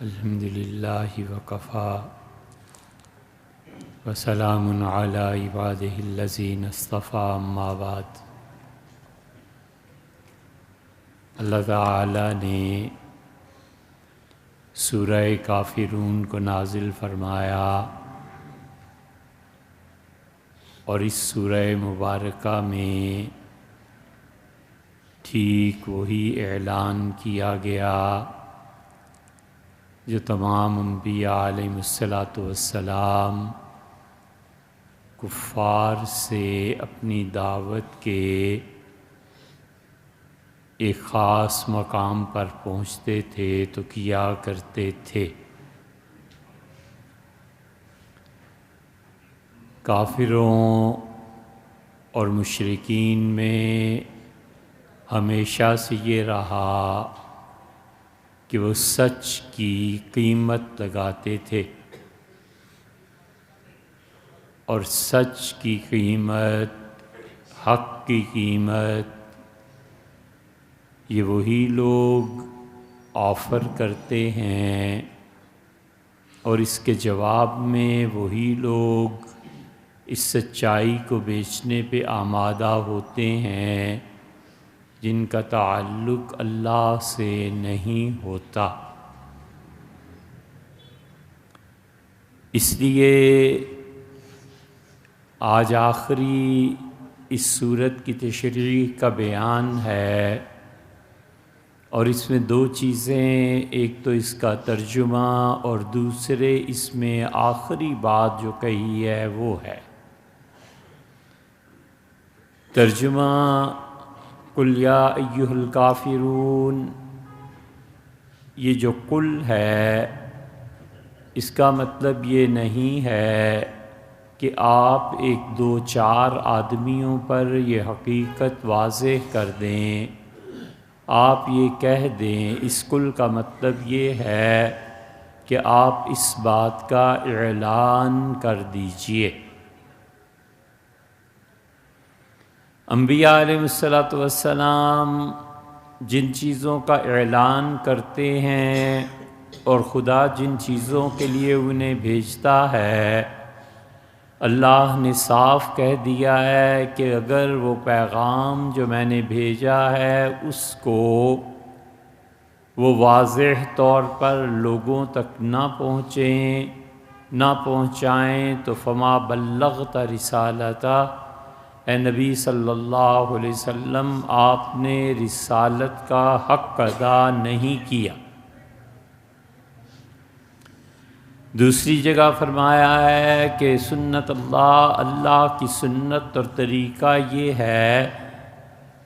الحمد للہ وکفیٰ وسلام علی عبادہ الذین اصطفیٰ اما بعد۔ اللہ تعالیٰ نے سورہ کافرون کو نازل فرمایا اور اس سورہ مبارکہ میں ٹھیک وہی اعلان کیا گیا جو تمام انبیاء علیہم السلام کفار سے اپنی دعوت کے ایک خاص مقام پر پہنچتے تھے تو کیا کرتے تھے۔ کافروں اور مشرکین میں ہمیشہ سے یہ رہا کہ وہ سچ کی قیمت لگاتے تھے، اور سچ کی قیمت، حق کی قیمت یہ وہی لوگ آفر کرتے ہیں، اور اس کے جواب میں وہی لوگ اس سچائی کو بیچنے پہ آمادہ ہوتے ہیں جن کا تعلق اللہ سے نہیں ہوتا۔ اس لیے آج آخری اس سورت کی تشریح کا بیان ہے، اور اس میں دو چیزیں، ایک تو اس کا ترجمہ اور دوسرے اس میں آخری بات جو کہی ہے وہ ہے۔ ترجمہ قل یا ایھا الکافرون، یہ جو قل ہے اس کا مطلب یہ نہیں ہے کہ آپ ایک دو چار آدمیوں پر یہ حقیقت واضح کر دیں، آپ یہ کہہ دیں۔ اس قل کا مطلب یہ ہے کہ آپ اس بات کا اعلان کر دیجئے۔ انبیاء علیہ السلام جن چیزوں کا اعلان کرتے ہیں اور خدا جن چیزوں کے لیے انہیں بھیجتا ہے، اللہ نے صاف کہہ دیا ہے کہ اگر وہ پیغام جو میں نے بھیجا ہے اس کو وہ واضح طور پر لوگوں تک نہ پہنچائیں تو فما بلغت رسالتہ، اے نبی صلی اللہ علیہ وسلم آپ نے رسالت کا حق ادا نہیں کیا۔ دوسری جگہ فرمایا ہے کہ سنت اللہ کی سنت اور طریقہ یہ ہے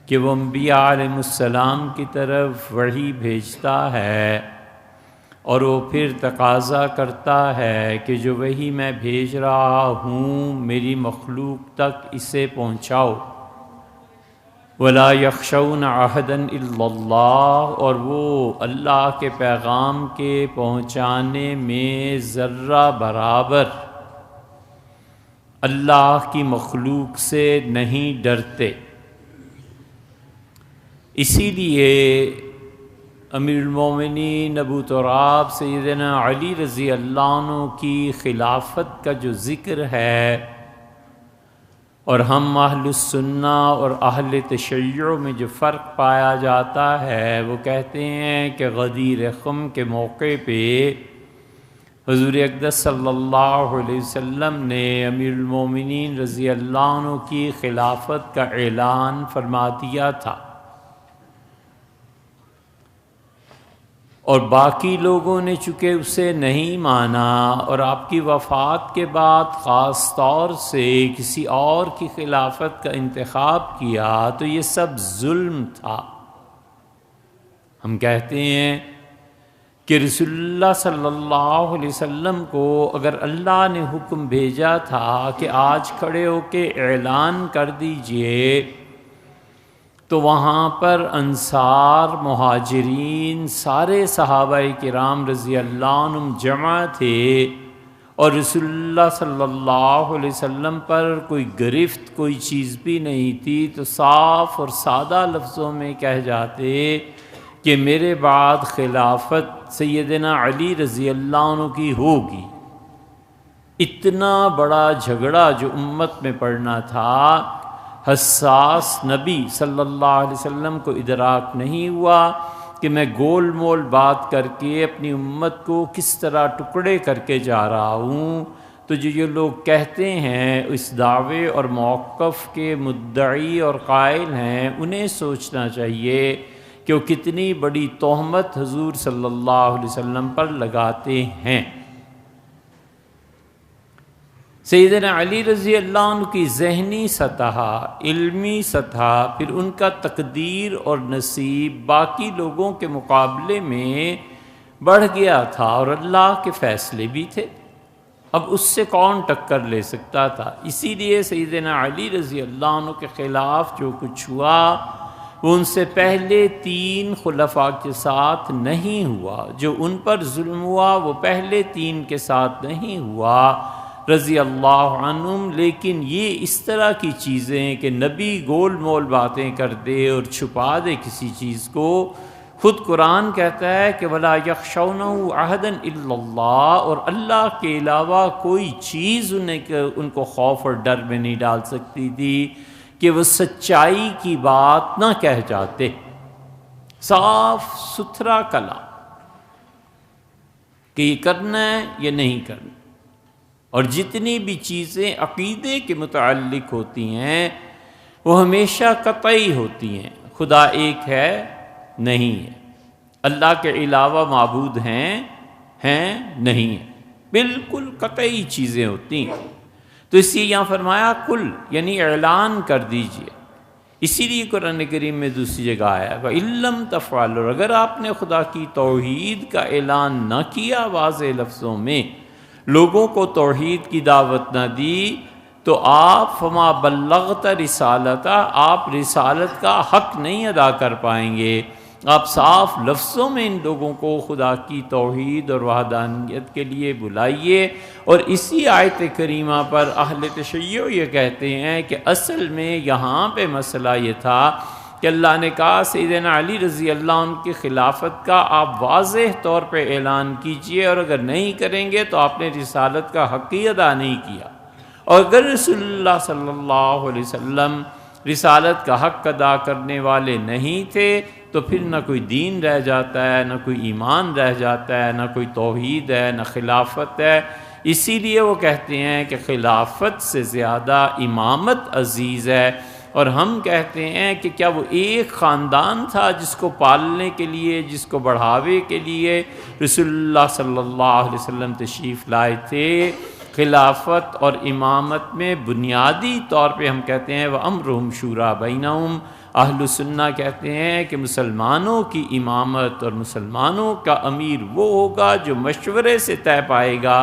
کہ وہ انبیاء علیہ السلام کی طرف وحی بھیجتا ہے، اور وہ پھر تقاضا کرتا ہے کہ جو وحی میں بھیج رہا ہوں میری مخلوق تک اسے پہنچاؤ۔ وَلَا يَخْشَوْنَ عَهْدًا إِلَّا اللَّهَ، اور وہ اللہ کے پیغام کے پہنچانے میں ذرہ برابر اللہ کی مخلوق سے نہیں ڈرتے۔ اسی لیے امیر المومنین ابو تراب سیدنا علی رضی اللہ عنہ کی خلافت کا جو ذکر ہے، اور ہم اہل السنہ اور اہل تشیع میں جو فرق پایا جاتا ہے، وہ کہتے ہیں کہ غدیر خم کے موقع پہ حضور اقدس صلی اللہ علیہ وسلم نے امیر المومنین رضی اللہ عنہ کی خلافت کا اعلان فرما دیا تھا، اور باقی لوگوں نے چونکہ اسے نہیں مانا اور آپ کی وفات کے بعد خاص طور سے کسی اور کی خلافت کا انتخاب کیا تو یہ سب ظلم تھا۔ ہم کہتے ہیں کہ رسول اللہ صلی اللہ علیہ وسلم کو اگر اللہ نے حکم بھیجا تھا کہ آج کھڑے ہو کے اعلان کر دیجئے، تو وہاں پر انصار، مہاجرین، سارے صحابہ کرام رضی اللہ عنہم جمع تھے، اور رسول اللہ صلی اللہ علیہ وسلم پر کوئی گرفت کوئی چیز بھی نہیں تھی، تو صاف اور سادہ لفظوں میں کہہ جاتے کہ میرے بعد خلافت سیدنا علی رضی اللہ عنہ کی ہوگی۔ اتنا بڑا جھگڑا جو امت میں پڑنا تھا، حساس نبی صلی اللہ علیہ وسلم کو ادراک نہیں ہوا کہ میں گول مول بات کر کے اپنی امت کو کس طرح ٹکڑے کر کے جا رہا ہوں۔ تو جو لوگ کہتے ہیں اس دعوے اور موقف کے مدعی اور قائل ہیں، انہیں سوچنا چاہیے کہ وہ کتنی بڑی تہمت حضور صلی اللہ علیہ وسلم پر لگاتے ہیں۔ سیدنا علی رضی اللہ عنہ کی ذہنی سطح، علمی سطح، پھر ان کا تقدیر اور نصیب باقی لوگوں کے مقابلے میں بڑھ گیا تھا، اور اللہ کے فیصلے بھی تھے۔ اب اس سے کون ٹکر لے سکتا تھا؟ اسی لیے سیدنا علی رضی اللہ عنہ کے خلاف جو کچھ ہوا وہ ان سے پہلے 3 خلفاء کے ساتھ نہیں ہوا، جو ان پر ظلم ہوا وہ پہلے 3 کے ساتھ نہیں ہوا رضی اللہ عنہم۔ لیکن یہ اس طرح کی چیزیں کہ نبی گول مول باتیں کر دے اور چھپا دے کسی چیز کو، خود قرآن کہتا ہے کہ وَلَا يَخْشَوْنَهُ أَحَدًا إِلَّا اللَّهَ، اور اللہ کے علاوہ کوئی چیز ان کو خوف اور ڈر میں نہیں ڈال سکتی تھی کہ وہ سچائی کی بات نہ کہہ جاتے۔ صاف ستھرا کلام کہ یہ کرنا ہے یا نہیں کرنا، اور جتنی بھی چیزیں عقیدے کے متعلق ہوتی ہیں وہ ہمیشہ قطعی ہوتی ہیں۔ خدا ایک ہے؟ نہیں ہے۔ اللہ کے علاوہ معبود ہیں نہیں ہیں، بالکل قطعی چیزیں ہوتی ہیں۔ تو اس لیے یہاں فرمایا کل، یعنی اعلان کر دیجئے۔ اسی لیے قرآن کریم میں دوسری جگہ آیا وَإِن لَّمْ تَفْعَلُوا، اگر آپ نے خدا کی توحید کا اعلان نہ کیا واضح لفظوں میں، لوگوں کو توحید کی دعوت نہ دی، تو آپ فما بلغت رسالتہ، آپ رسالت کا حق نہیں ادا کر پائیں گے۔ آپ صاف لفظوں میں ان لوگوں کو خدا کی توحید اور وحدانیت کے لیے بلائیے۔ اور اسی آیت کریمہ پر اہل تشیع یہ کہتے ہیں کہ اصل میں یہاں پہ مسئلہ یہ تھا کہ اللہ نے کہا سیدنا علی رضی اللہ عنہ کی خلافت کا آپ واضح طور پہ اعلان کیجئے، اور اگر نہیں کریں گے تو آپ نے رسالت کا حق ہی ادا نہیں کیا۔ اور اگر رسول اللہ صلی اللہ علیہ وسلم رسالت کا حق ادا کرنے والے نہیں تھے تو پھر نہ کوئی دین رہ جاتا ہے، نہ کوئی ایمان رہ جاتا ہے، نہ کوئی توحید ہے، نہ خلافت ہے۔ اسی لیے وہ کہتے ہیں کہ خلافت سے زیادہ امامت عزیز ہے، اور ہم کہتے ہیں کہ کیا وہ ایک خاندان تھا جس کو پالنے کے لیے، جس کو بڑھاوے کے لیے رسول اللہ صلی اللہ علیہ وسلم تشریف لائے تھے؟ خلافت اور امامت میں بنیادی طور پہ ہم کہتے ہیں وَأَمْرُهُمْ شُورَىٰ بَيْنَهُمْ، اہل سنہ کہتے ہیں کہ مسلمانوں کی امامت اور مسلمانوں کا امیر وہ ہوگا جو مشورے سے طے پائے گا،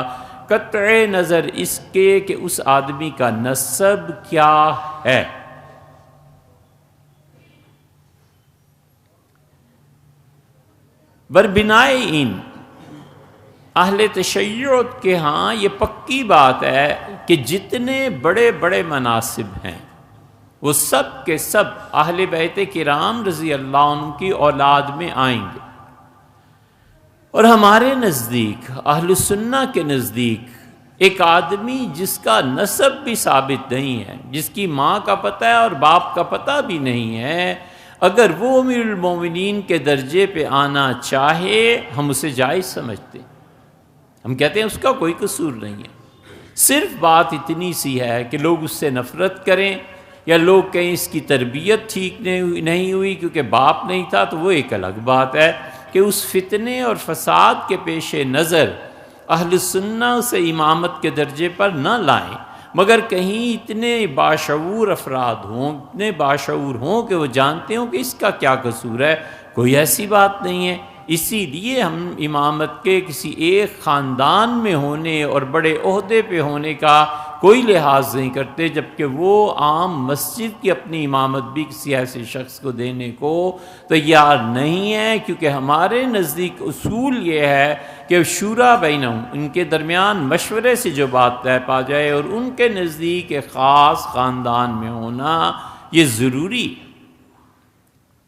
قطع نظر اس کے کہ اس آدمی کا نسب کیا ہے۔ بربنائے ان اہل تشیع کے ہاں یہ پکی بات ہے کہ جتنے بڑے بڑے مناصب ہیں وہ سب کے سب اہل بیت کرام رضی اللہ عنہ کی اولاد میں آئیں گے۔ اور ہمارے نزدیک، اہل سنہ کے نزدیک، ایک آدمی جس کا نسب بھی ثابت نہیں ہے، جس کی ماں کا پتہ ہے اور باپ کا پتہ بھی نہیں ہے، اگر وہ امیر المومنین کے درجے پہ آنا چاہے ہم اسے جائز سمجھتے ہیں۔ ہم کہتے ہیں اس کا کوئی قصور نہیں ہے، صرف بات اتنی سی ہے کہ لوگ اس سے نفرت کریں، یا لوگ کہیں اس کی تربیت ٹھیک نہیں ہوئی کیونکہ باپ نہیں تھا، تو وہ ایک الگ بات ہے کہ اس فتنے اور فساد کے پیش نظر اہل سنہ سے امامت کے درجے پر نہ لائیں، مگر کہیں اتنے باشعور افراد ہوں، اتنے باشعور ہوں کہ وہ جانتے ہوں کہ اس کا کیا قصور ہے۔ کوئی ایسی بات نہیں ہے۔ اسی لیے ہم امامت کے کسی ایک خاندان میں ہونے اور بڑے عہدے پہ ہونے کا کوئی لحاظ نہیں کرتے، جبکہ وہ عام مسجد کی اپنی امامت بھی کسی ایسے شخص کو دینے کو تیار نہیں ہے، کیونکہ ہمارے نزدیک اصول یہ ہے کہ شورا بینہم، ان کے درمیان مشورے سے جو بات طے پا جائے، اور ان کے نزدیک ایک خاص خاندان میں ہونا یہ ضروری۔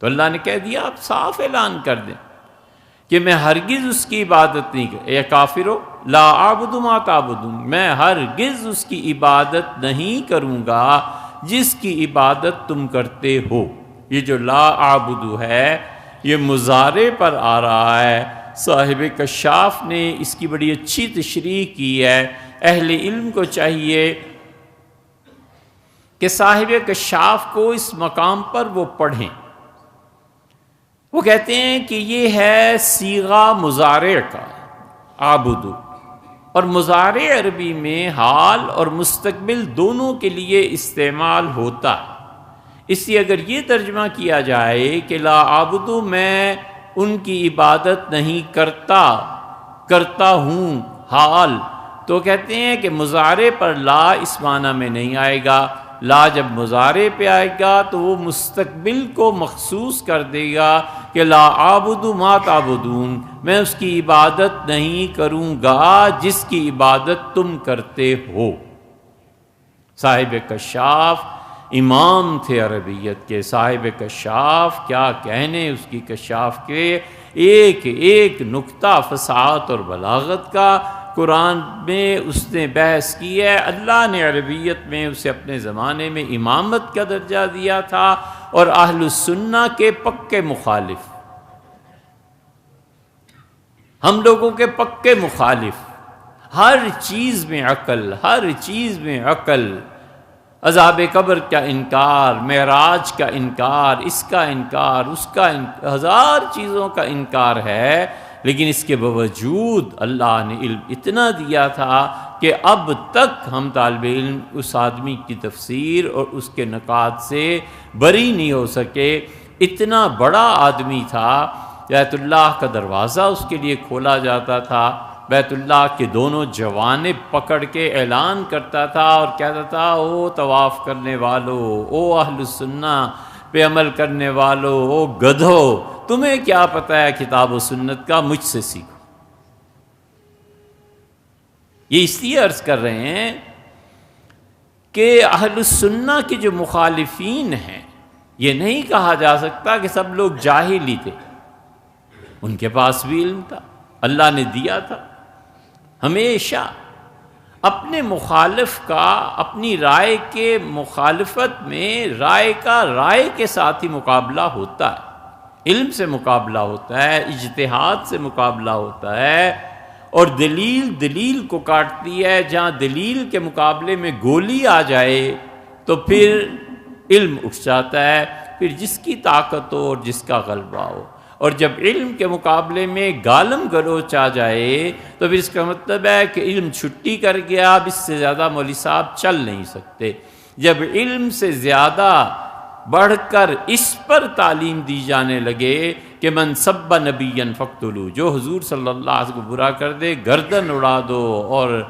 تو اللہ نے کہہ دیا آپ صاف اعلان کر دیں کہ میں ہرگز اس کی عبادت نہیں اے کافرو لا اعبد ما تعبدون، میں ہرگز اس کی عبادت نہیں کروں گا جس کی عبادت تم کرتے ہو۔ یہ جو لا اعبد ہے یہ مضارع پر آ رہا ہے۔ صاحب کشاف نے اس کی بڑی اچھی تشریح کی ہے۔ اہل علم کو چاہیے کہ صاحب کشاف کو اس مقام پر وہ پڑھیں۔ وہ کہتے ہیں کہ یہ ہے صیغہ مضارع کا عابدو، اور مضارع عربی میں حال اور مستقبل دونوں کے لیے استعمال ہوتا ہے۔ اس لیے اگر یہ ترجمہ کیا جائے کہ لا عابدو میں ان کی عبادت نہیں کرتا ہوں حال، تو کہتے ہیں کہ مضارع پر لا اس معنی میں نہیں آئے گا۔ لا جب مضارع پہ آئے گا تو وہ مستقبل کو مخصوص کر دے گا کہ لا اعبد ما تعبدون، میں اس کی عبادت نہیں کروں گا جس کی عبادت تم کرتے ہو۔ صاحب کشاف امام تھے عربیت کے، صاحب کشاف کیا کہنے اس کی کشاف کے، ایک ایک نکتہ فصاحت اور بلاغت کا قرآن میں اس نے بحث کی ہے۔ اللہ نے عربیت میں اسے اپنے زمانے میں امامت کا درجہ دیا تھا، اور اہل السنہ کے پکے مخالف، ہم لوگوں کے پکے مخالف، ہر چیز میں عقل، ہر چیز میں عقل، عذاب قبر کا انکار، معراج کا انکار، اس کا انکار، اس کا انکار، ہزار چیزوں کا انکار ہے، لیکن اس کے باوجود اللہ نے علم اتنا دیا تھا کہ اب تک ہم طالب علم اس آدمی کی تفسیر اور اس کے نکات سے بری نہیں ہو سکے۔ اتنا بڑا آدمی تھا، بیت اللہ کا دروازہ اس کے لیے کھولا جاتا تھا، بیت اللہ کے دونوں جوانب پکڑ کے اعلان کرتا تھا اور کہتا تھا او طواف کرنے والو، او اہل السنہ پہ عمل کرنے والو، او گدھو، تمہیں کیا پتہ ہے کتاب و سنت کا، مجھ سے سیکھو۔ یہ اس لیے عرض کر رہے ہیں کہ اہل السنہ کے جو مخالفین ہیں، یہ نہیں کہا جا سکتا کہ سب لوگ جاہل ہی تھے، ان کے پاس بھی علم تھا، اللہ نے دیا تھا۔ ہمیشہ اپنے مخالف کا اپنی رائے کے مخالفت میں رائے کا رائے کے ساتھ ہی مقابلہ ہوتا ہے، علم سے مقابلہ ہوتا ہے، اجتہاد سے مقابلہ ہوتا ہے، اور دلیل کو کاٹتی ہے۔ جہاں دلیل کے مقابلے میں گولی آ جائے تو پھر علم اٹھ جاتا ہے، پھر جس کی طاقت ہو اور جس کا غلبہ ہو۔ اور جب علم کے مقابلے میں گالم گلوچ آ جائے تو پھر اس کا مطلب ہے کہ علم چھٹی کر گیا، اب اس سے زیادہ مولوی صاحب چل نہیں سکتے۔ جب علم سے زیادہ بڑھ کر اس پر تعلیم دی جانے لگے کہ من سب نبیا فاقتلوا، جو حضور صلی اللہ علیہ وسلم کو برا کر دے گردن اڑا دو، اور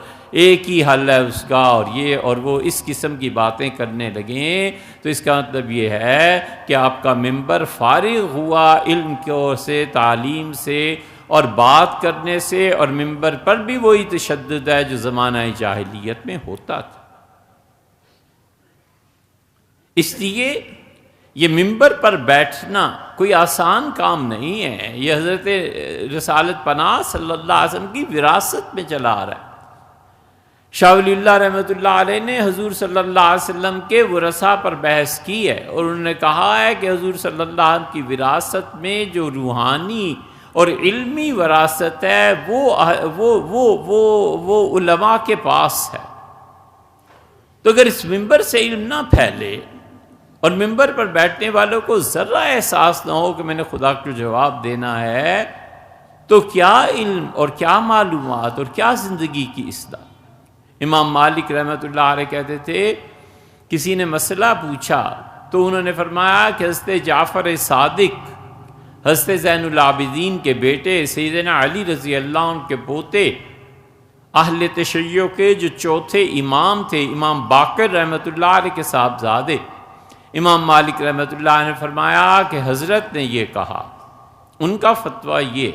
ایک ہی حل ہے اس کا، اور یہ اور وہ اس قسم کی باتیں کرنے لگیں، تو اس کا مطلب یہ ہے کہ آپ کا ممبر فارغ ہوا علم سے، تعلیم سے اور بات کرنے سے، اور ممبر پر بھی وہی تشدد ہے جو زمانہ جاہلیت میں ہوتا تھا۔ اس لیے یہ ممبر پر بیٹھنا کوئی آسان کام نہیں ہے، یہ حضرت رسالت پناہ صلی اللہ علیہ وسلم کی وراثت میں چلا آ رہا ہے۔ شاہ ولی اللہ رحمۃ اللہ علیہ نے حضور صلی اللہ علیہ وسلم کے ورثاء پر بحث کی ہے، اور انہوں نے کہا ہے کہ حضور صلی اللہ علیہ وسلم کی وراثت میں جو روحانی اور علمی وراثت ہے وہ علماء کے پاس ہے۔ تو اگر اس ممبر سے علم نہ پھیلے اور ممبر پر بیٹھنے والوں کو ذرہ احساس نہ ہو کہ میں نے خدا کو جواب دینا ہے، تو کیا علم اور کیا معلومات اور کیا زندگی کی اصلاح۔ امام مالک رحمۃ اللہ علیہ کہتے تھے کسی نے مسئلہ پوچھا تو انہوں نے فرمایا کہ حضرت جعفر صادق، حضرت زین العابدین کے بیٹے، سیدنا علی رضی اللہ عنہ کے پوتے، اہل تشیع کے جو چوتھے امام تھے، امام باقر رحمۃ اللہ علیہ کے صاحبزادے، امام مالک رحمۃ اللہ علیہ نے فرمایا کہ حضرت نے یہ کہا، ان کا فتویٰ یہ،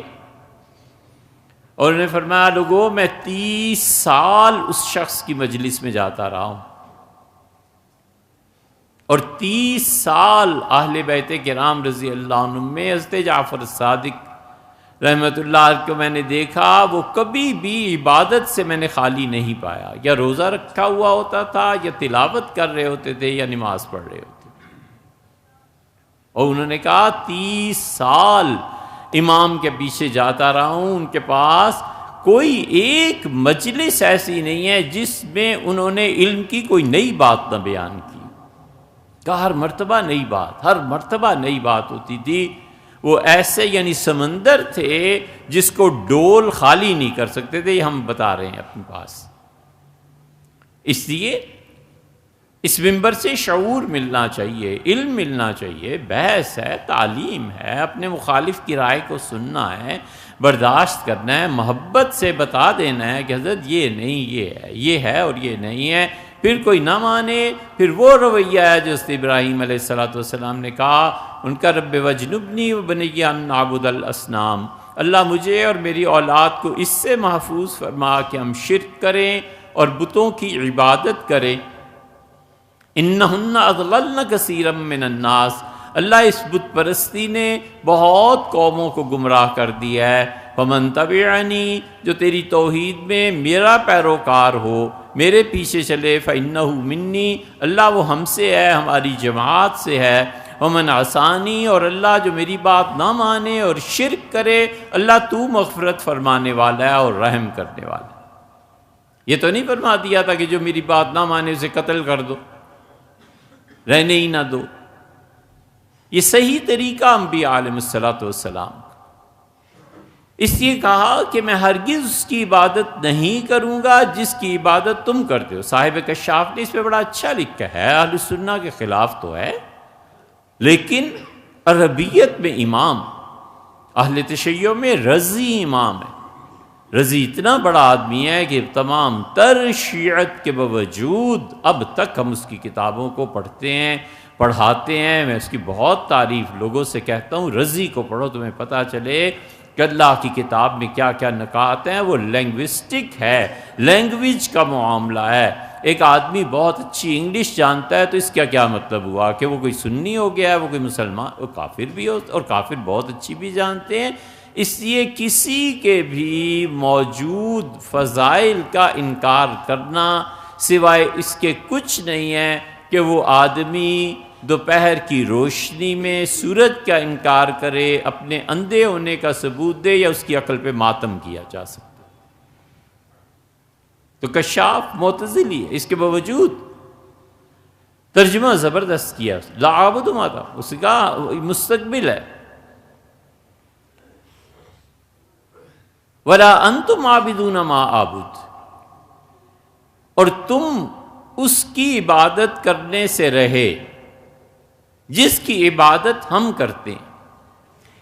اور انہوں نے فرمایا لوگوں میں 30 سال اس شخص کی مجلس میں جاتا رہا ہوں، اور 30 سال اہل بیت کرام رضی اللہ عنہ میں حضرت جعفر صادق رحمت اللہ علیہ کو میں نے دیکھا، وہ کبھی بھی عبادت سے میں نے خالی نہیں پایا، یا روزہ رکھا ہوا ہوتا تھا، یا تلاوت کر رہے ہوتے تھے، یا نماز پڑھ رہے ہوتے تھے۔ اور انہوں نے کہا 30 سال امام کے پیچھے جاتا رہا ہوں، ان کے پاس کوئی ایک مجلس ایسی نہیں ہے جس میں انہوں نے علم کی کوئی نئی بات نہ بیان کی۔ کہ ہر مرتبہ نئی بات، ہر مرتبہ نئی بات ہوتی تھی۔ وہ ایسے یعنی سمندر تھے جس کو ڈول خالی نہیں کر سکتے تھے، یہ ہم بتا رہے ہیں اپنے پاس۔ اس لیے اس منبر سے شعور ملنا چاہیے، علم ملنا چاہیے، بحث ہے، تعلیم ہے، اپنے مخالف کی رائے کو سننا ہے، برداشت کرنا ہے، محبت سے بتا دینا ہے کہ حضرت یہ نہیں، یہ ہے اور یہ نہیں ہے۔ پھر کوئی نہ مانے، پھر وہ رویہ ہے جو حضرت ابراہیم علیہ السلام نے کہا، ان کا رب وجنبنی وبنی ان نعبد الاصنام، اللہ مجھے اور میری اولاد کو اس سے محفوظ فرما کہ ہم شرک کریں اور بتوں کی عبادت کریں۔ انہن اضللن کثیرا من الناس، اللہ اس بت پرستی نے بہت قوموں کو گمراہ کر دیا ہے۔ فمن تبعنی، جو تیری توحید میں میرا پیروکار ہو، میرے پیچھے چلے، فإنہ منی، اللہ وہ ہم سے ہے، ہماری جماعت سے ہے۔ ومن عصانی، اور اللہ جو میری بات نہ مانے اور شرک کرے، اللہ تو مغفرت فرمانے والا ہے اور رحم کرنے والا ہے۔ یہ تو نہیں فرما دیا تھا کہ جو میری بات نہ مانے اسے قتل کر دو، رہنے ہی نہ دو۔ یہ صحیح طریقہ انبیاء علیہ السلام، اس لیے کہا کہ میں ہرگز اس کی عبادت نہیں کروں گا جس کی عبادت تم کرتے ہو۔ صاحب کشاف نے اس پہ بڑا اچھا لکھا ہے، اہل سنہ کے خلاف تو ہے، لیکن عربیت میں امام، اہل تشیع میں رضی امام ہے۔ رضی اتنا بڑا آدمی ہے کہ تمام تر شیعت کے باوجود اب تک ہم اس کی کتابوں کو پڑھتے ہیں، پڑھاتے ہیں۔ میں اس کی بہت تعریف لوگوں سے کہتا ہوں، رضی کو پڑھو، تمہیں پتہ چلے کہ اللہ کی کتاب میں کیا کیا نکات ہیں۔ وہ لینگوسٹک ہے، لینگویج کا معاملہ ہے۔ ایک آدمی بہت اچھی انگلش جانتا ہے تو اس کا کیا مطلب ہوا کہ وہ کوئی سنی ہو گیا ہے، وہ کوئی مسلمان، وہ کافر بھی ہو، اور کافر بہت اچھی بھی جانتے ہیں۔ اس لیے کسی کے بھی موجود فضائل کا انکار کرنا سوائے اس کے کچھ نہیں ہے کہ وہ آدمی دوپہر کی روشنی میں سورج کا انکار کرے، اپنے اندھے ہونے کا ثبوت دے، یا اس کی عقل پہ ماتم کیا جا سکتا۔ تو کشاف معتزلی ہے، اس کے باوجود ترجمہ زبردست کیا، لا اعبد ما تعبدون، اس کا مستقبل ہے، ولا انتم عابدون ما اعبد، اور تم اس کی عبادت کرنے سے رہے جس کی عبادت ہم کرتے ہیں۔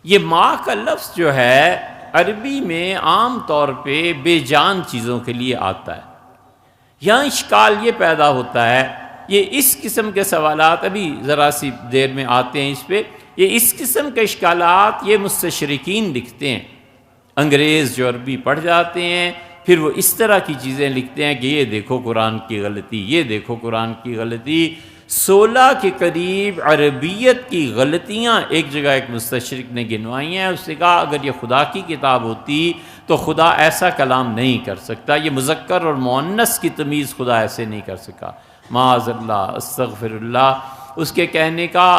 یہ ماں کا لفظ جو ہے عربی میں عام طور پہ بے جان چیزوں کے لیے آتا ہے۔ یہاں اشکال یہ پیدا ہوتا ہے، یہ اس قسم کے سوالات ابھی ذرا سی دیر میں آتے ہیں اس پہ، یہ اس قسم کے اشکالات یہ مستشرقین لکھتے ہیں، انگریز جو عربی پڑھ جاتے ہیں، پھر وہ اس طرح کی چیزیں لکھتے ہیں کہ یہ دیکھو قرآن کی غلطی، یہ دیکھو قرآن کی غلطی۔ 16 کے قریب عربیت کی غلطیاں ایک جگہ ایک مستشرق نے گنوائی ہیں۔ اس نے کہا اگر یہ خدا کی کتاب ہوتی تو خدا ایسا کلام نہیں کر سکتا، یہ مذکر اور مؤنث کی تمیز خدا ایسے نہیں کر سکا، معاذ اللہ، استغفر اللہ۔ اس کے کہنے کا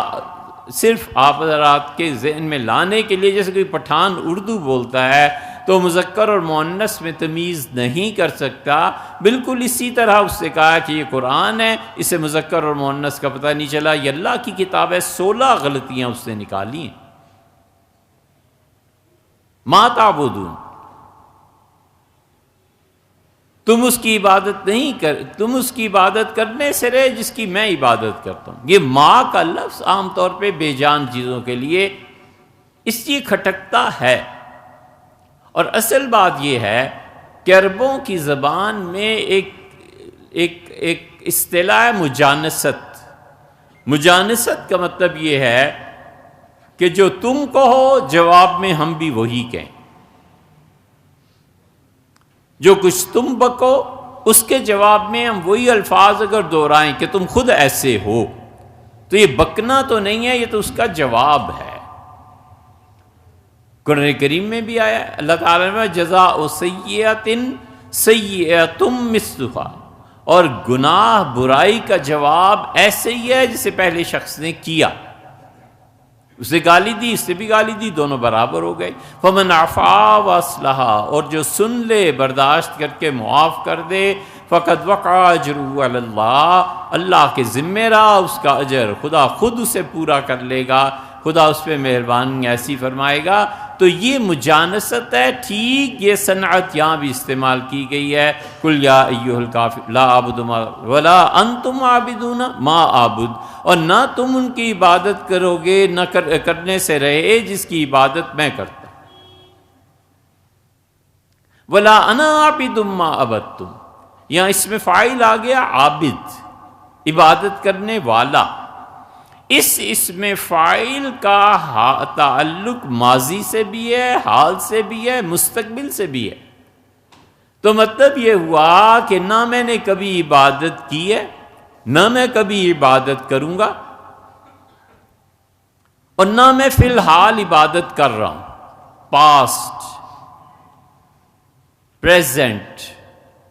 صرف آپ حضرات کے ذہن میں لانے کے لیے، جیسے کوئی پٹھان اردو بولتا ہے تو مذکر اور مؤنث میں تمیز نہیں کر سکتا، بالکل اسی طرح اس نے کہا کہ یہ قرآن ہے، اسے مذکر اور مؤنث کا پتہ نہیں چلا، یہ اللہ کی کتاب ہے۔ 16 غلطیاں اس نے نکالی ہیں۔ ما تعبدون، تم اس کی عبادت نہیں کر، تم اس کی عبادت کرنے سے رہے جس کی میں عبادت کرتا ہوں۔ یہ ماں کا لفظ عام طور پہ بے جان چیزوں کے لیے اس لیے کھٹکتا ہے، اور اصل بات یہ ہے کہ عربوں کی زبان میں ایک اصطلاح مجانست، مجانست کا مطلب یہ ہے کہ جو تم کہو جواب میں ہم بھی وہی کہیں، جو کچھ تم بکو اس کے جواب میں ہم وہی الفاظ اگر دہرائیں کہ تم خود ایسے ہو، تو یہ بکنا تو نہیں ہے، یہ تو اس کا جواب ہے۔ قرآن کریم میں بھی آیا اللہ تعالیٰ نے جزاء سیئۃ سیئۃ مثلھا، اور گناہ برائی کا جواب ایسے ہی ہے جسے پہلے شخص نے کیا، اسے گالی دی، اس سے بھی گالی دی، دونوں برابر ہو گئے۔ فمن عفا واصلح، اور جو سن لے برداشت کر کے معاف کر دے، فقد وقع اجرہ علی اللہ، اللہ کے ذمہ رہا اس کا اجر، خدا خود اسے پورا کر لے گا، خدا اس پہ مہربانی ایسی فرمائے گا۔ تو یہ مجانست ہے، ٹھیک یہ صنعت یہاں بھی استعمال کی گئی ہے، قل یا ایھا الکافر لا اعبد ما ولا انتم عابدون ما اعبد، اور نہ تم ان کی عبادت کرو گے، نہ کرنے سے رہے جس کی عبادت میں کرتا ہوں، ولا انا عابد ما عبدتم، یہاں اس میں فاعل آ گیا عابد، عبادت کرنے والا، اس میں فاعل کا تعلق ماضی سے بھی ہے، حال سے بھی ہے، مستقبل سے بھی ہے، تو مطلب یہ ہوا کہ نہ میں نے کبھی عبادت کی ہے، نہ میں کبھی عبادت کروں گا، اور نہ میں فی الحال عبادت کر رہا ہوں۔ پاسٹ، پریزنٹ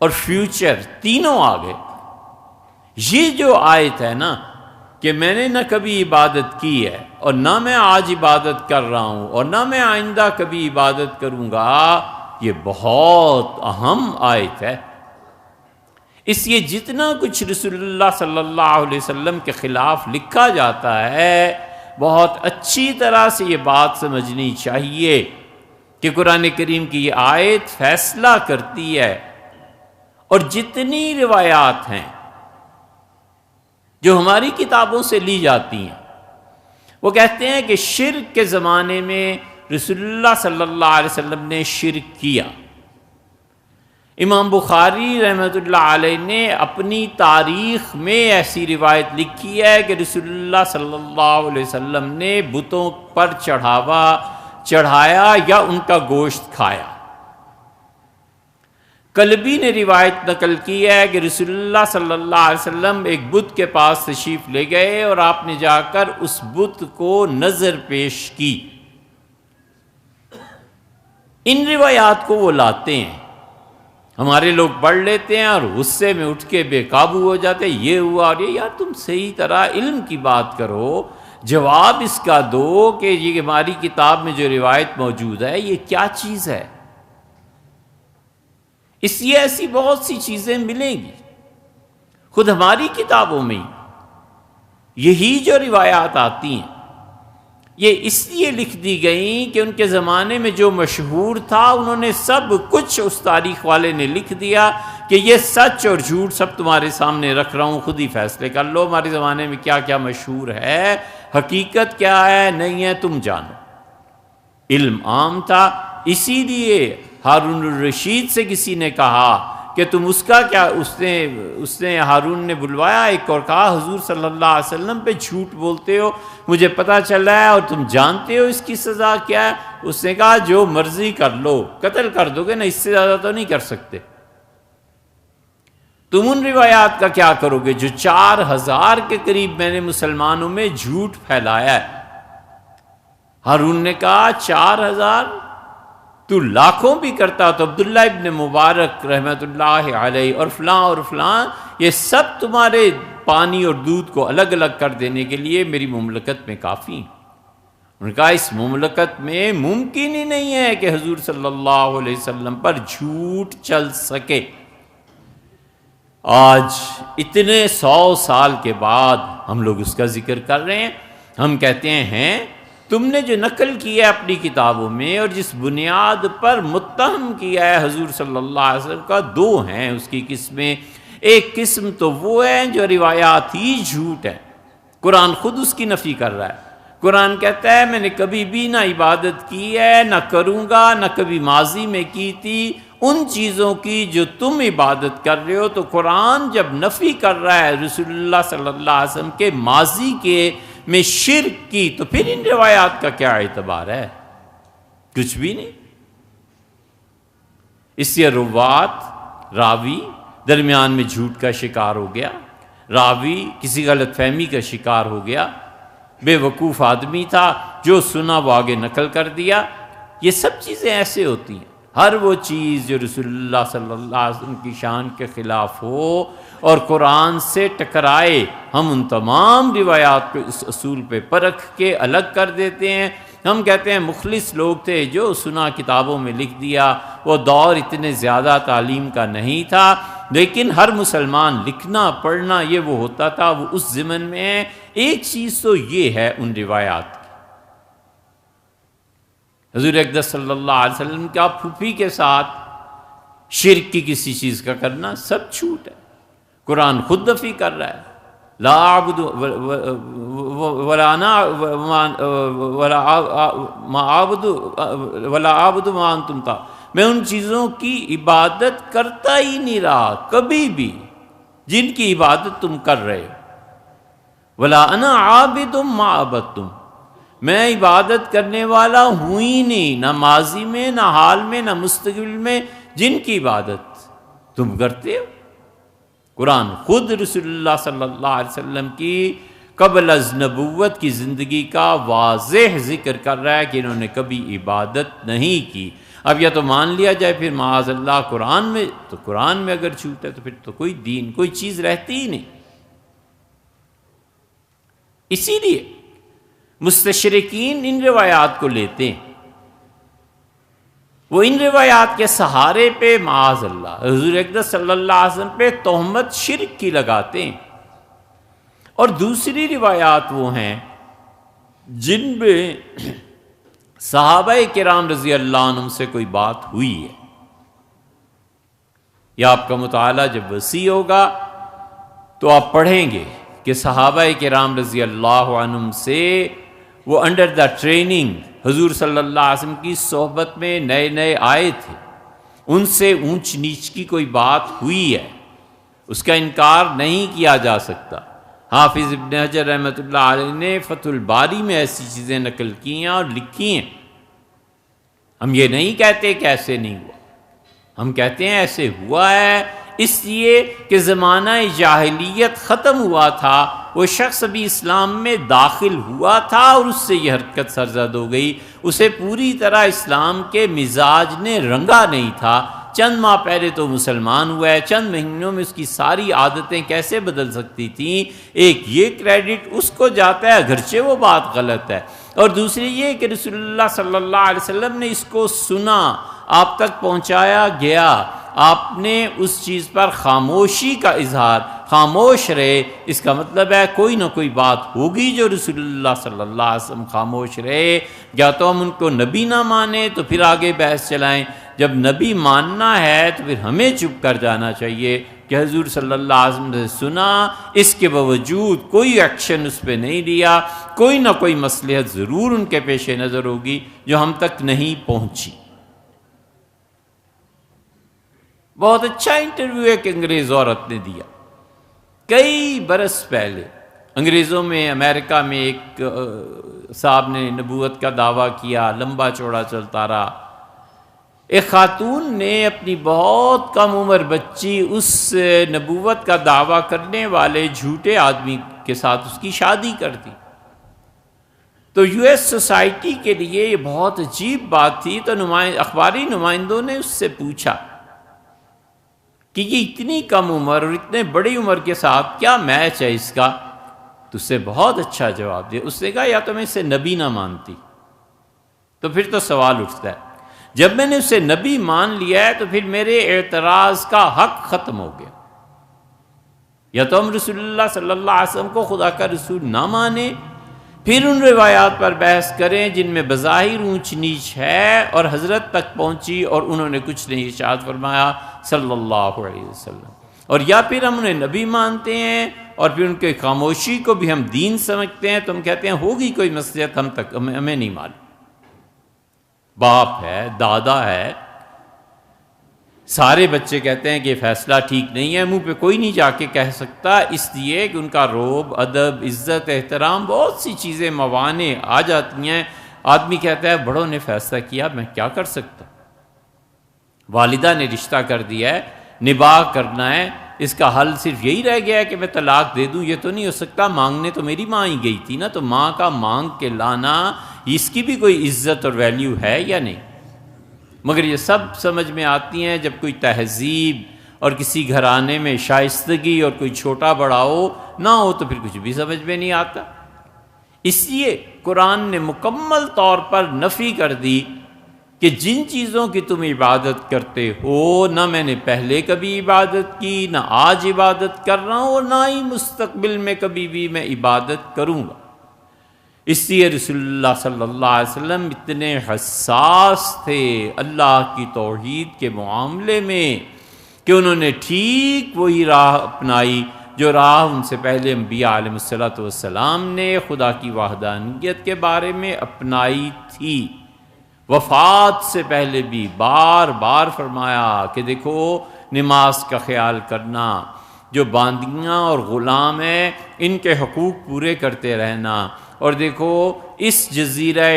اور فیوچر تینوں آ گئے۔ یہ جو آیت ہے نا کہ میں نے نہ کبھی عبادت کی ہے اور نہ میں آج عبادت کر رہا ہوں اور نہ میں آئندہ کبھی عبادت کروں گا، یہ بہت اہم آیت ہے۔ اس لیے جتنا کچھ رسول اللہ صلی اللہ علیہ وسلم کے خلاف لکھا جاتا ہے، بہت اچھی طرح سے یہ بات سمجھنی چاہیے کہ قرآن کریم کی یہ آیت فیصلہ کرتی ہے، اور جتنی روایات ہیں جو ہماری کتابوں سے لی جاتی ہیں، وہ کہتے ہیں کہ شرک کے زمانے میں رسول اللہ صلی اللہ علیہ وسلم نے شرک کیا۔ امام بخاری رحمۃ اللہ علیہ نے اپنی تاریخ میں ایسی روایت لکھی ہے کہ رسول اللہ صلی اللہ علیہ وسلم نے بتوں پر چڑھایا یا ان کا گوشت کھایا۔ کلبی نے روایت نقل کی ہے کہ رسول اللہ صلی اللہ علیہ وسلم ایک بت کے پاس تشریف لے گئے اور آپ نے جا کر اس بت کو نظر پیش کی۔ ان روایات کو وہ لاتے ہیں، ہمارے لوگ پڑھ لیتے ہیں اور غصے میں اٹھ کے بے قابو ہو جاتے ہیں، یہ ہوا اور یہ، یار تم صحیح طرح علم کی بات کرو، جواب اس کا دو کہ یہ ہماری کتاب میں جو روایت موجود ہے یہ کیا چیز ہے۔ اس لیے ایسی بہت سی چیزیں ملیں گی خود ہماری کتابوں میں، یہی جو روایات آتی ہیں یہ اس لیے لکھ دی گئیں کہ ان کے زمانے میں جو مشہور تھا انہوں نے سب کچھ اس تاریخ والے نے لکھ دیا کہ یہ سچ اور جھوٹ سب تمہارے سامنے رکھ رہا ہوں، خود ہی فیصلے کر لو، ہمارے زمانے میں کیا کیا مشہور ہے، حقیقت کیا ہے نہیں ہے تم جانو۔ علم عام تھا، اسی لیے ہارون الرشید سے کسی نے کہا کہ تم اس کا کیا، اس نے ہارون نے بلوایا ایک اور کہا حضور صلی اللہ علیہ وسلم پہ جھوٹ بولتے ہو، مجھے پتہ چلا ہے اور تم جانتے ہو اس کی سزا کیا ہے۔ اس نے کہا جو مرضی کر لو، قتل کر دو گے نا، اس سے زیادہ تو نہیں کر سکتے۔ تم ان روایات کا کیا کرو گے جو 4000 کے قریب میں نے مسلمانوں میں جھوٹ پھیلایا ہے۔ ہارون نے کہا 4000، تو لاکھوں بھی کرتا تو عبداللہ ابن مبارک رحمۃ اللہ علیہ اور فلاں یہ سب تمہارے پانی اور دودھ کو الگ الگ کر دینے کے لیے میری مملکت میں کافی ہیں۔ انہوں نے کہا اس مملکت میں ممکن ہی نہیں ہے کہ حضور صلی اللہ علیہ وسلم پر جھوٹ چل سکے۔ آج اتنے 100 سال کے بعد ہم لوگ اس کا ذکر کر رہے ہیں، ہم کہتے ہیں تم نے جو نقل کی ہے اپنی کتابوں میں اور جس بنیاد پر متہم کیا ہے حضور صلی اللہ علیہ وسلم کا، 2 ہیں اس کی قسمیں۔ ایک قسم تو وہ ہے جو روایات ہی جھوٹ ہے، قرآن خود اس کی نفی کر رہا ہے۔ قرآن کہتا ہے میں نے کبھی بھی نہ عبادت کی ہے، نہ کروں گا، نہ کبھی ماضی میں کی تھی ان چیزوں کی جو تم عبادت کر رہے ہو۔ تو قرآن جب نفی کر رہا ہے رسول اللہ صلی اللہ علیہ وسلم کے ماضی کے میں شرک کی، تو پھر ان روایات کا کیا اعتبار ہے؟ کچھ بھی نہیں۔ اس سے راوی درمیان میں جھوٹ کا شکار ہو گیا، راوی کسی غلط فہمی کا شکار ہو گیا، بے وقوف آدمی تھا، جو سنا وہ آگے نقل کر دیا، یہ سب چیزیں ایسے ہوتی ہیں، ہر وہ چیز جو رسول اللہ صلی اللہ علیہ وسلم کی شان کے خلاف ہو اور قرآن سے ٹکرائے، ہم ان تمام روایات کو اس اصول پہ پرکھ کے الگ کر دیتے ہیں۔ ہم کہتے ہیں مخلص لوگ تھے جو سنا کتابوں میں لکھ دیا، وہ دور اتنے زیادہ تعلیم کا نہیں تھا، لیکن ہر مسلمان لکھنا پڑھنا یہ وہ ہوتا تھا، وہ اس ضمن میں ہے۔ ایک چیز تو یہ ہے ان روایات کی، حضور اقدس صلی اللہ علیہ وسلم کا پھوپھی کے ساتھ شرک کی کسی چیز کا کرنا سب چھوٹ ہے، قرآن خود نفی کر رہا ہے، لا اعبد ولا اعبد ما انتم تعبدون، میں ان چیزوں کی عبادت کرتا ہی نہیں رہا کبھی بھی جن کی عبادت تم کر رہے ہو، ولا انا عابد ما عبدتم، میں عبادت کرنے والا ہوں ہی نہیں، نہ ماضی میں، نہ حال میں، نہ مستقبل میں، جن کی عبادت تم کرتے ہو۔ قرآن خود رسول اللہ صلی اللہ علیہ وسلم کی قبل از نبوت کی زندگی کا واضح ذکر کر رہا ہے کہ انہوں نے کبھی عبادت نہیں کی۔ اب یا تو مان لیا جائے پھر معاذ اللہ قرآن میں، تو قرآن میں اگر چھوٹ ہے تو پھر تو کوئی دین، کوئی چیز رہتی ہی نہیں۔ اسی لیے مستشرقین ان روایات کو لیتے ہیں، وہ ان روایات کے سہارے پہ معاذ اللہ حضور اقدس صلی اللہ علیہ وسلم پہ تہمت شرک کی لگاتے ہیں، اور دوسری روایات وہ ہیں جن میں صحابہ کرام رضی اللہ عنہم سے کوئی بات ہوئی ہے، یا آپ کا مطالعہ جب وسیع ہوگا تو آپ پڑھیں گے کہ صحابہ کرام رضی اللہ عنہم سے وہ انڈر دا ٹریننگ حضور صلی اللہ علیہ وسلم کی صحبت میں نئے نئے آئے تھے، ان سے اونچ نیچ کی کوئی بات ہوئی ہے، اس کا انکار نہیں کیا جا سکتا۔ حافظ ابن حجر رحمۃ اللہ علیہ نے فتح الباری میں ایسی چیزیں نقل کی ہیں اور لکھی ہیں۔ ہم یہ نہیں کہتے کہ ایسے نہیں ہوا، ہم کہتے ہیں ایسے ہوا ہے، اس لیے کہ زمانہ جاہلیت ختم ہوا تھا، وہ شخص ابھی اسلام میں داخل ہوا تھا اور اس سے یہ حرکت سرزد ہو گئی، اسے پوری طرح اسلام کے مزاج نے رنگا نہیں تھا، چند ماہ پہلے تو مسلمان ہوا ہے، چند مہینوں میں اس کی ساری عادتیں کیسے بدل سکتی تھیں۔ ایک یہ کریڈٹ اس کو جاتا ہے اگرچہ وہ بات غلط ہے، اور دوسری یہ کہ رسول اللہ صلی اللہ علیہ وسلم نے اس کو سنا، آپ تک پہنچایا گیا، آپ نے اس چیز پر خاموشی کا اظہار، خاموش رہے، اس کا مطلب ہے کوئی نہ کوئی بات ہوگی جو رسول اللہ صلی اللہ علیہ وسلم خاموش رہے، یا تو ہم ان کو نبی نہ مانیں تو پھر آگے بحث چلائیں، جب نبی ماننا ہے تو پھر ہمیں چپ کر جانا چاہیے کہ حضور صلی اللہ علیہ وسلم نے سنا، اس کے باوجود کوئی ایکشن اس پہ نہیں لیا، کوئی نہ کوئی مصلحت ضرور ان کے پیش نظر ہوگی جو ہم تک نہیں پہنچی۔ بہت اچھا انٹرویو ایک انگریز عورت نے دیا کئی برس پہلے، انگریزوں میں امریکہ میں ایک صاحب نے نبوت کا دعویٰ کیا، لمبا چوڑا چلتا رہا، ایک خاتون نے اپنی بہت کم عمر بچی اس نبوت کا دعویٰ کرنے والے جھوٹے آدمی کے ساتھ اس کی شادی کر دی۔ تو یو ایس سوسائٹی کے لیے یہ بہت عجیب بات تھی، تو اخباری نمائندوں نے اس سے پوچھا کہ یہ اتنی کم عمر اور اتنے بڑی عمر کے ساتھ کیا میچ ہے اس کا؟ تو اس سے بہت اچھا جواب دیا، اس نے کہا یا تو میں اسے نبی نہ مانتی، تو پھر تو سوال اٹھتا ہے جب میں نے اسے نبی مان لیا ہے تو پھر میرے اعتراض کا حق ختم ہو گیا، یا تو ہم رسول اللہ صلی اللہ علیہ وسلم کو خدا کا رسول نہ مانیں، پھر ان روایات پر بحث کریں جن میں بظاہر اونچ نیچ ہے اور حضرت تک پہنچی اور انہوں نے کچھ نہیں ارشاد فرمایا صلی اللہ علیہ وسلم، اور یا پھر ہم انہیں نبی مانتے ہیں اور پھر ان کے خاموشی کو بھی ہم دین سمجھتے ہیں، تو ہم کہتے ہیں ہوگی کوئی مصلحت، ہمیں نہیں معلوم، باپ ہے، دادا ہے، سارے بچے کہتے ہیں کہ یہ فیصلہ ٹھیک نہیں ہے، منہ پہ کوئی نہیں جا کے کہہ سکتا، اس لیے کہ ان کا روب، ادب، عزت، احترام، بہت سی چیزیں موانع آ جاتی ہیں۔ آدمی کہتا ہے بڑوں نے فیصلہ کیا، میں کیا کر سکتا، والدہ نے رشتہ کر دیا ہے، نباہ کرنا ہے، اس کا حل صرف یہی رہ گیا ہے کہ میں طلاق دے دوں، یہ تو نہیں ہو سکتا، مانگنے تو میری ماں ہی گئی تھی نا، تو ماں کا مانگ کے لانا، اس کی بھی کوئی عزت اور ویلیو ہے یا نہیں؟ مگر یہ سب سمجھ میں آتی ہیں جب کوئی تہذیب اور کسی گھرانے میں شائستگی اور کوئی چھوٹا بڑا ہو نہ ہو تو پھر کچھ بھی سمجھ میں نہیں آتا۔ اس لیے قرآن نے مکمل طور پر نفی کر دی کہ جن چیزوں کی تم عبادت کرتے ہو نہ میں نے پہلے کبھی عبادت کی، نہ آج عبادت کر رہا ہوں، اور نہ ہی مستقبل میں کبھی بھی میں عبادت کروں گا۔ اس لیے رسول اللہ صلی اللہ علیہ وسلم اتنے حساس تھے اللہ کی توحید کے معاملے میں کہ انہوں نے ٹھیک وہی راہ اپنائی جو راہ ان سے پہلے انبیاء علیہ الصلوۃ والسلام نے خدا کی وحدانیت کے بارے میں اپنائی تھی۔ وفات سے پہلے بھی بار بار فرمایا کہ دیکھو نماز کا خیال کرنا، جو باندیاں اور غلام ہیں ان کے حقوق پورے کرتے رہنا، اور دیکھو اس جزیرہ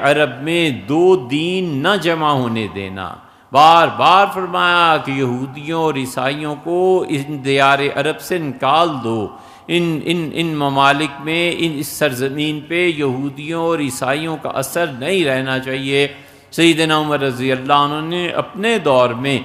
عرب میں دو دین نہ جمع ہونے دینا۔ بار بار فرمایا کہ یہودیوں اور عیسائیوں کو ان دیار عرب سے نکال دو، ان ممالک میں، اس سرزمین پہ یہودیوں اور عیسائیوں کا اثر نہیں رہنا چاہیے۔ سیدنا عمر رضی اللہ عنہ نے اپنے دور میں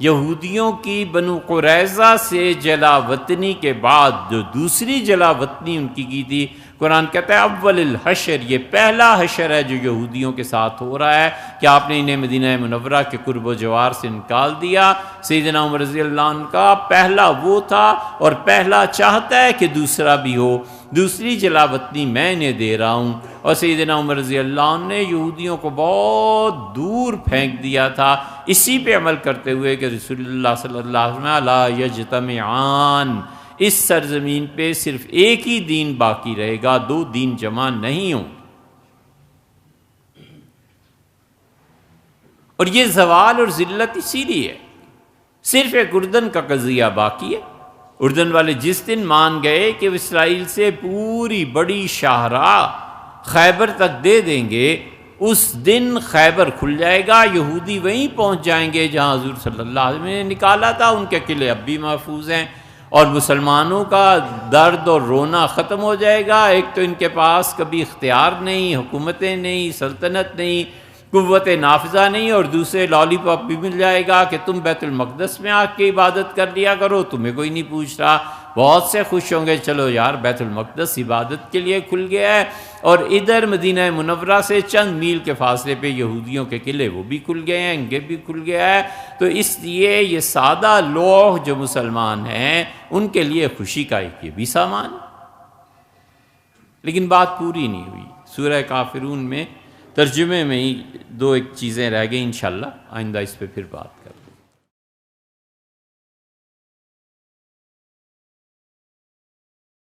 یہودیوں کی بنو قریظہ سے جلا وطنی کے بعد جو دوسری جلا وطنی ان کی تھی، قرآن کہتا ہے اول الحشر، یہ پہلا حشر ہے جو یہودیوں کے ساتھ ہو رہا ہے کہ آپ نے انہیں مدینہ منورہ کے قرب و جوار سے نکال دیا۔ سیدنا عمر رضی اللہ عنہ کا پہلا وہ تھا اور پہلا چاہتا ہے کہ دوسرا بھی ہو، دوسری جلا وطنی میں انہیں دے رہا ہوں۔ اور سیدنا عمر رضی اللہ عنہ نے یہودیوں کو بہت دور پھینک دیا تھا، اسی پہ عمل کرتے ہوئے کہ رسول اللہ صلی اللہ علیہ وسلم لا یجتمعان، اس سرزمین پہ صرف ایک ہی دین باقی رہے گا، دو دین جمع نہیں ہوں۔ اور یہ زوال اور ذلت اسی لیے صرف ایک اردن کا قضیہ باقی ہے۔ اردن والے جس دن مان گئے کہ وہ اسرائیل سے پوری بڑی شاہراہ خیبر تک دے دیں گے، اس دن خیبر کھل جائے گا، یہودی وہیں پہنچ جائیں گے جہاں حضور صلی اللہ علیہ وسلم نے نکالا تھا، ان کے قلعے اب بھی محفوظ ہیں، اور مسلمانوں کا درد اور رونا ختم ہو جائے گا۔ ایک تو ان کے پاس کبھی اختیار نہیں، حکومتیں نہیں، سلطنت نہیں، قوت نافذہ نہیں، اور دوسرے لالی پاپ بھی مل جائے گا کہ تم بیت المقدس میں آ کے عبادت کر لیا کرو، تمہیں کوئی نہیں پوچھ رہا۔ بہت سے خوش ہوں گے، چلو یار بیت المقدس عبادت کے لیے کھل گیا ہے، اور ادھر مدینہ منورہ سے چند میل کے فاصلے پہ یہودیوں کے قلعے وہ بھی کھل گئے ہیں، انگے بھی کھل گیا ہے۔ تو اس لیے یہ سادہ لوگ جو مسلمان ہیں ان کے لیے خوشی کا ایک یہ بھی سامان۔ لیکن بات پوری نہیں ہوئی، سورہ کافرون میں ترجمے میں ہی دو ایک چیزیں رہ گئی، انشاءاللہ آئندہ اس پہ پھر بات کریں۔